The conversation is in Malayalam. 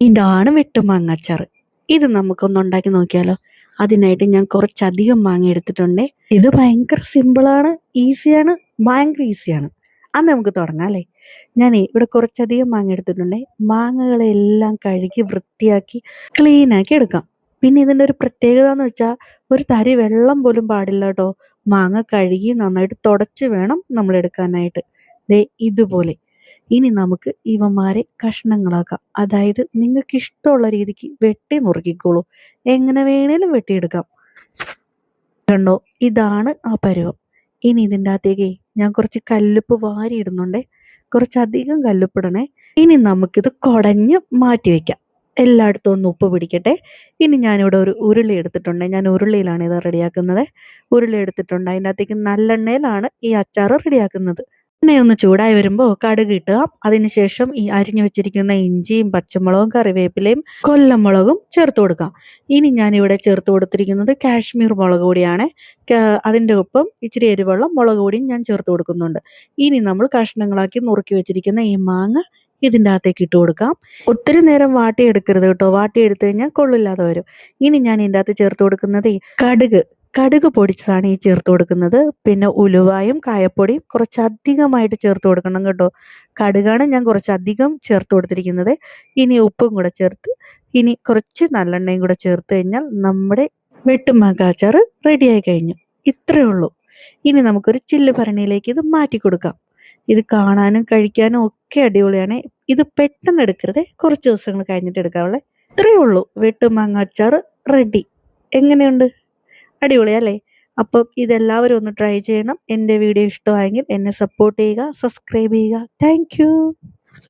ഇതാണ് വെട്ടുമാങ്ങ അച്ചാറ്. ഇത് നമുക്കൊന്ന് ഉണ്ടാക്കി നോക്കിയാലോ? അതിനായിട്ട് ഞാൻ കുറച്ചധികം മാങ്ങ എടുത്തിട്ടുണ്ട്. ഇത് ഭയങ്കര സിമ്പിളാണ്, ഈസിയാണ്, ഭയങ്കര ഈസിയാണ്. അത് നമുക്ക് തുടങ്ങാം അല്ലേ? ഞാനേ ഇവിടെ കുറച്ചധികം മാങ്ങ എടുത്തിട്ടുണ്ട്. മാങ്ങകളെല്ലാം കഴുകി വൃത്തിയാക്കി ക്ലീനാക്കി എടുക്കാം. പിന്നെ ഇതിൻ്റെ ഒരു പ്രത്യേകത എന്ന് വെച്ചാൽ ഒരു തരി വെള്ളം പോലും പാടില്ല കേട്ടോ. മാങ്ങ കഴുകി നന്നായിട്ട് തുടച്ച് വേണം നമ്മൾ എടുക്കാനായിട്ട്. ദേ ഇതുപോലെ. ഇനി നമുക്ക് ഇവന്മാരെ കഷ്ണങ്ങളാക്കാം. അതായത് നിങ്ങൾക്ക് ഇഷ്ടമുള്ള രീതിക്ക് വെട്ടി നുറുക്കിക്കോളൂ. എങ്ങനെ വേണേലും വെട്ടിയെടുക്കാം. കണ്ടോ, ഇതാണ് ആ പരുവം. ഇനി ഇതിൻ്റെ അകത്തേക്ക് ഞാൻ കുറച്ച് കല്ലുപ്പ് വാരി ഇടുന്നുണ്ടേ. കുറച്ചധികം കല്ലുപ്പിടണേ. ഇനി നമുക്കിത് കുടഞ്ഞ് മാറ്റി വെക്കാം. എല്ലായിടത്തും ഒന്ന് ഉപ്പ് പിടിക്കട്ടെ. ഇനി ഞാനിവിടെ ഒരു ഉരുളി എടുത്തിട്ടുണ്ട്. ഞാൻ ഉരുളിയിലാണ് ഇത് റെഡിയാക്കുന്നത്. ഉരുളി എടുത്തിട്ടുണ്ട്. അതിൻ്റെ അകത്തേക്ക് നല്ലെണ്ണയിലാണ് ഈ അച്ചാർ റെഡിയാക്കുന്നത്. എണ്ണയൊന്ന് ചൂടായി വരുമ്പോൾ കടുക് ഇട്ടുക. അതിനുശേഷം ഈ അരിഞ്ഞു വെച്ചിരിക്കുന്ന ഇഞ്ചിയും പച്ചമുളകും കറിവേപ്പിലയും കൊല്ലമുളകും ചേർത്ത് കൊടുക്കാം. ഇനി ഞാനിവിടെ ചേർത്ത് കൊടുത്തിരിക്കുന്നത് കാശ്മീർ മുളക് പൊടിയാണ്. അതിൻ്റെ ഒപ്പം ഇച്ചിരി എരിവുള്ള മുളക് പൊടിയും ഞാൻ ചേർത്ത് കൊടുക്കുന്നുണ്ട്. ഇനി നമ്മൾ കഷ്ണങ്ങളാക്കി നുറുക്കി വെച്ചിരിക്കുന്ന ഈ മാങ്ങ ഇതിൻ്റെ അകത്തേക്ക് ഇട്ട് കൊടുക്കാം. ഒത്തിരി നേരം വാട്ടിയെടുക്കരുത് കേട്ടോ. വാട്ടിയെടുത്തു കഴിഞ്ഞാൽ കൊള്ളില്ലാതെ വരും. ഇനി ഞാൻ ഇതിൻ്റെ അകത്ത് ചേർത്ത് കൊടുക്കുന്നത് കടുക് പൊടിച്ചതാണ് ഈ ചേർത്ത് കൊടുക്കുന്നത്. പിന്നെ ഉലുവായും കായപ്പൊടിയും കുറച്ചധികമായിട്ട് ചേർത്ത് കൊടുക്കണം കേട്ടോ. കടുകാണ് ഞാൻ കുറച്ചധികം ചേർത്ത് കൊടുത്തിരിക്കുന്നത്. ഇനി ഉപ്പും കൂടെ ചേർത്ത് ഇനി കുറച്ച് നല്ലെണ്ണയും കൂടെ ചേർത്ത് കഴിഞ്ഞാൽ നമ്മുടെ വെട്ടുമാങ്ങ അച്ചാർ റെഡിയായി കഴിഞ്ഞു. ഇത്രയേ ഉള്ളൂ. ഇനി നമുക്കൊരു ചില്ല് ഭരണിയിലേക്ക് ഇത് മാറ്റി കൊടുക്കാം. ഇത് കാണാനും കഴിക്കാനും ഒക്കെ അടിപൊളിയാണ്. ഇത് പെട്ടെന്ന് എടുക്കരുത്, കുറച്ച് ദിവസങ്ങൾ കഴിഞ്ഞിട്ട് എടുക്കാവുള്ളേ. ഇത്രയേ ഉള്ളൂ, വെട്ടുമാങ്ങ അച്ചാർ റെഡി. എങ്ങനെയുണ്ട്? അടിപൊളിയല്ലേ? അപ്പം ഇതെല്ലാവരും ഒന്ന് ട്രൈ ചെയ്യണം. എൻ്റെ വീഡിയോ ഇഷ്ടമായെങ്കിൽ എന്നെ സപ്പോർട്ട് ചെയ്യുക, സബ്സ്ക്രൈബ് ചെയ്യുക. താങ്ക്